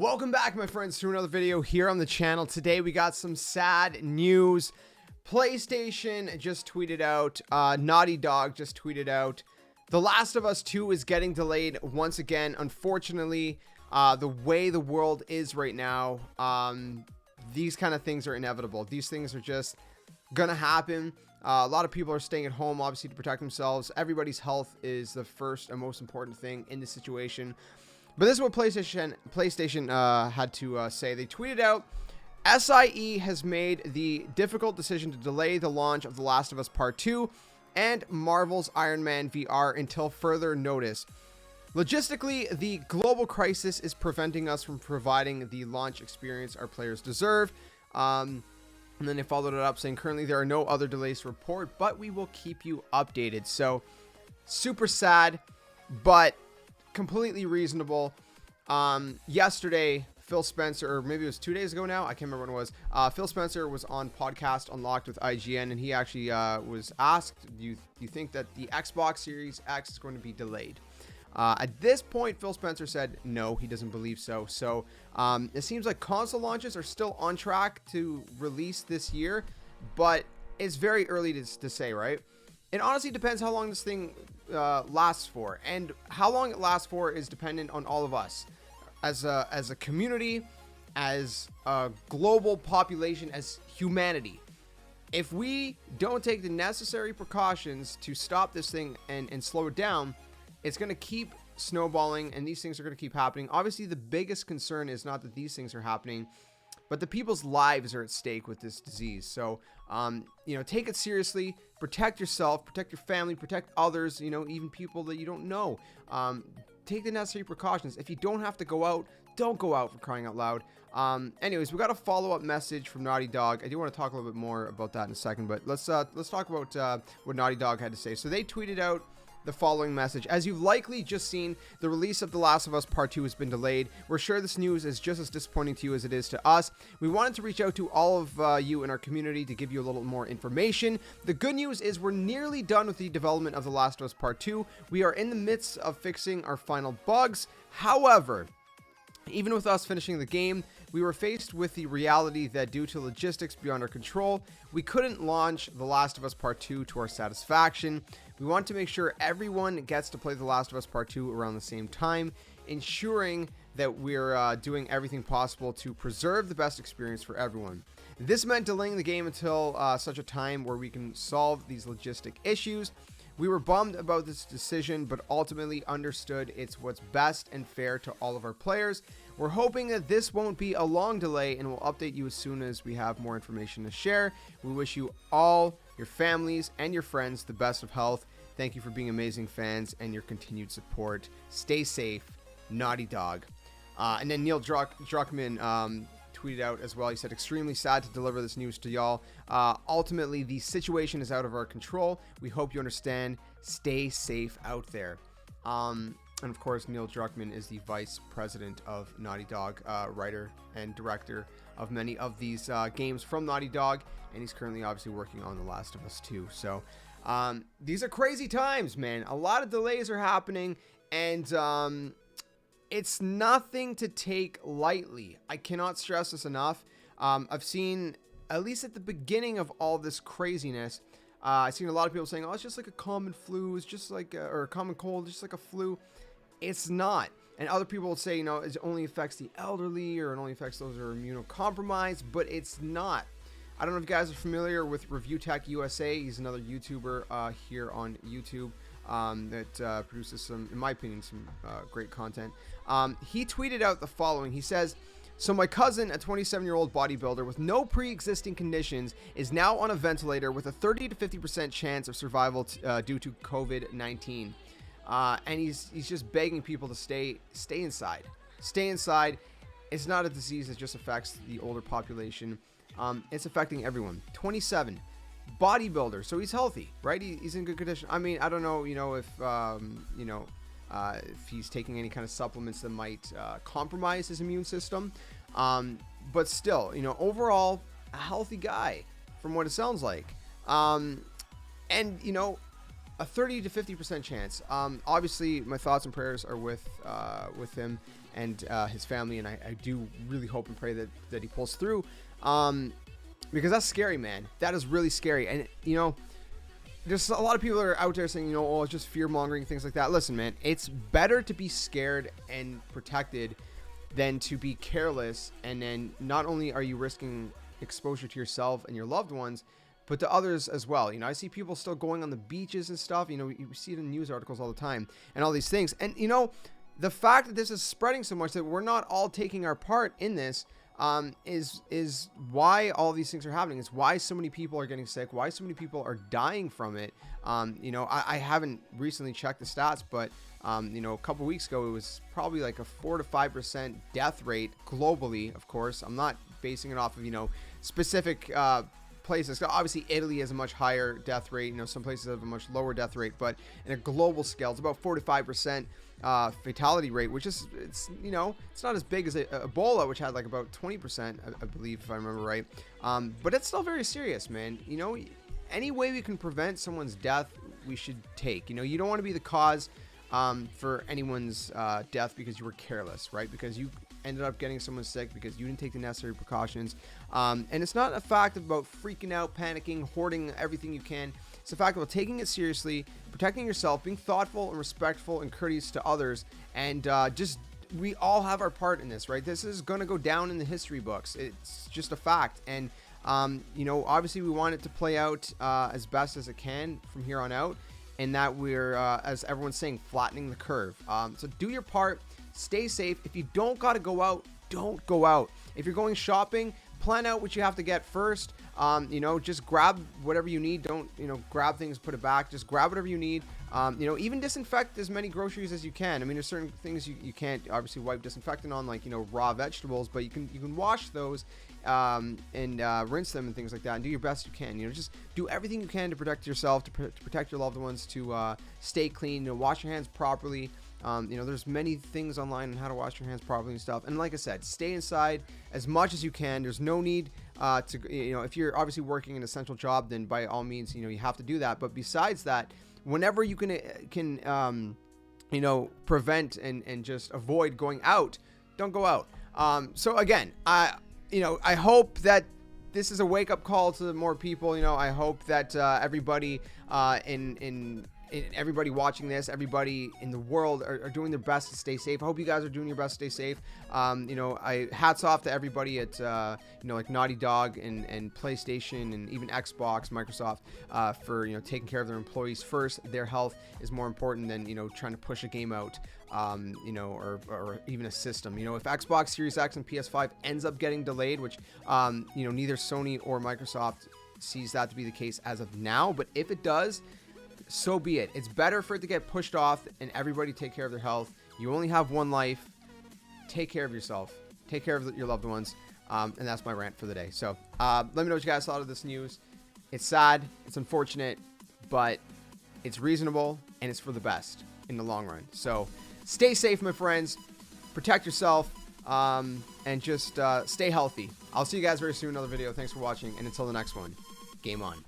Welcome back, my friends, to another video here on the channel. Today we got some sad news. PlayStation just tweeted out, Naughty Dog just tweeted out, The Last of Us 2 is getting delayed once again. Unfortunately, the way the world is right now, these kind of things are inevitable. These things are just gonna happen. A lot of people are staying at home, obviously, to protect themselves. Everybody's health is the first and most important thing in this situation. But this is what PlayStation had to say. They tweeted out, SIE has made the difficult decision to delay the launch of The Last of Us Part 2 and Marvel's Iron Man VR until further notice. Logistically, the global crisis is preventing us from providing the launch experience our players deserve. And then they followed it up saying, currently there are no other delays to report, but we will keep you updated. So, super sad, but completely reasonable. Yesterday, Phil Spencer, or maybe it was 2 days ago now, I can't remember when it was. Phil Spencer was on Podcast Unlocked with IGN, and he actually was asked, do you think that the Xbox Series X is going to be delayed? At this point, Phil Spencer said no, he doesn't believe so. So it seems like console launches are still on track to release this year, but it's very early to say, right? It honestly depends how long this thing lasts for, and how long it lasts for is dependent on all of us as a community, as a global population, as humanity. If we don't take the necessary precautions to stop this thing and slow it down, it's going to keep snowballing, and these things are going to keep happening. Obviously, the biggest concern is not that these things are happening, but the people's lives are at stake with this disease. So, take it seriously, protect yourself, protect your family, protect others, even people that you don't know. Take the necessary precautions. If you don't have to go out, don't go out, for crying out loud. Anyways, we got a follow-up message from Naughty Dog. I do want to talk a little bit more about that in a second, but let's talk about what Naughty Dog had to say. So they tweeted out the following message. As you've likely just seen, the release of The Last of Us Part 2 has been delayed. We're sure this news is just as disappointing to you as it is to us. We wanted to reach out to all of you in our community to give you a little more information. The good news is we're nearly done with the development of The Last of Us Part 2. We are in the midst of fixing our final bugs. However, even with us finishing the game, we were faced with the reality that due to logistics beyond our control, we couldn't launch The Last of Us Part 2 to our satisfaction. We want to make sure everyone gets to play The Last of Us Part 2 around the same time, ensuring that we're doing everything possible to preserve the best experience for everyone. This meant delaying the game until such a time where we can solve these logistic issues. We were bummed about this decision, but ultimately understood it's what's best and fair to all of our players. We're hoping that this won't be a long delay, and we'll update you as soon as we have more information to share. We wish you all, your families, and your friends the best of health. Thank you for being amazing fans and your continued support. Stay safe, Naughty Dog. And then Neil Druckmann tweeted out as well. He said, extremely sad to deliver this news to y'all. Ultimately, the situation is out of our control. We hope you understand. Stay safe out there. And of course, Neil Druckmann is the vice president of Naughty Dog, writer and director of many of these games from Naughty Dog, and he's currently obviously working on The Last of Us 2. So these are crazy times, man. A lot of delays are happening, and it's nothing to take lightly. I cannot stress this enough. I've seen, at least at the beginning of all this craziness, I've seen a lot of people saying, oh, it's just like a common flu, it's just like or a common cold, just like a flu. It's not. And other people will say, it only affects the elderly, or it only affects those who are immunocompromised, but it's not. I don't know if you guys are familiar with Review Tech USA. He's another YouTuber here on YouTube that produces some, in my opinion, some great content. He tweeted out the following. He says, so my cousin, a 27-year-old bodybuilder with no pre-existing conditions, is now on a ventilator with a 30 to 50% chance of survival due to COVID-19. And he's just begging people to stay inside. Stay inside. It's not a disease that just affects the older population. It's affecting everyone. 27, bodybuilder, so he's healthy, right? He's in good condition. I mean, I don't know, if he's taking any kind of supplements that might compromise his immune system. But still, overall, a healthy guy, from what it sounds like. And a 30 to 50% chance. Obviously, my thoughts and prayers are with him and his family, and I do really hope and pray that he pulls through, because that's scary, man. That is really scary. And you know, there's a lot of people that are out there saying, you know, oh, it's just fear mongering, things like that. Listen, man, it's better to be scared and protected than to be careless, and then not only are you risking exposure to yourself and your loved ones, but to others as well. You know, I see people still going on the beaches and stuff. You know, you see it in news articles all the time and all these things. And, you know, the fact that this is spreading so much, that we're not all taking our part in this, is why all these things are happening. It's why so many people are getting sick, why so many people are dying from it. You know, I haven't recently checked the stats, but, you know, a couple weeks ago, it was probably like a 4 to 5% death rate globally. Of course, I'm not basing it off of, you know, specific, places. Obviously, Italy has a much higher death rate. You know, some places have a much lower death rate, but in a global scale, it's about 4 to 5% fatality rate, which is, it's, you know, it's not as big as Ebola, which had like about 20%, I believe, if I remember right. But it's still very serious, man. You know, any way we can prevent someone's death, we should take. You know, you don't want to be the cause for anyone's death because you were careless, right? Because you ended up getting someone sick because you didn't take the necessary precautions. And it's not a fact about freaking out, panicking, hoarding everything you can. It's a fact about taking it seriously, protecting yourself, being thoughtful and respectful and courteous to others, and just, we all have our part in this, right? This is going to go down in the history books. It's just a fact. And you know, obviously we want it to play out as best as it can from here on out, and that we're, as everyone's saying, flattening the curve. So do your part. Stay safe. If you don't got to go out, don't go out. If you're going shopping, plan out what you have to get first. You know, just grab whatever you need. Don't, you know, grab things, put it back. Just grab whatever you need. You know, even disinfect as many groceries as you can. I mean, there's certain things you can't obviously wipe disinfectant on, like, you know, raw vegetables, but you can wash those and rinse them and things like that, and do your best you can. You know, just do everything you can to protect yourself, to protect your loved ones, to stay clean, you know, wash your hands properly. You know, there's many things online on how to wash your hands properly and stuff. And like I said, stay inside as much as you can. There's no need to, you know, if you're obviously working an essential job, then by all means, you know, you have to do that. But besides that, whenever you can you know, prevent and just avoid going out, don't go out. So again, you know, I hope that this is a wake-up call to more people. You know, I hope that everybody everybody watching this, everybody in the world are doing their best to stay safe. I hope you guys are doing your best to stay safe. You know, hats off to everybody at, you know, like Naughty Dog and PlayStation and even Xbox, Microsoft, for, you know, taking care of their employees first. Their health is more important than, you know, trying to push a game out, you know, or even a system. You know, if Xbox Series X and PS5 ends up getting delayed, which, you know, neither Sony or Microsoft sees that to be the case as of now, but if it does, so be it. It's better for it to get pushed off and everybody take care of their health. You only have one life. Take care of yourself. Take care of your loved ones. And that's my rant for the day. So let me know what you guys thought of this news. It's sad. It's unfortunate. But it's reasonable. And it's for the best in the long run. So stay safe, my friends. Protect yourself. And just stay healthy. I'll see you guys very soon in another video. Thanks for watching. And until the next one, game on.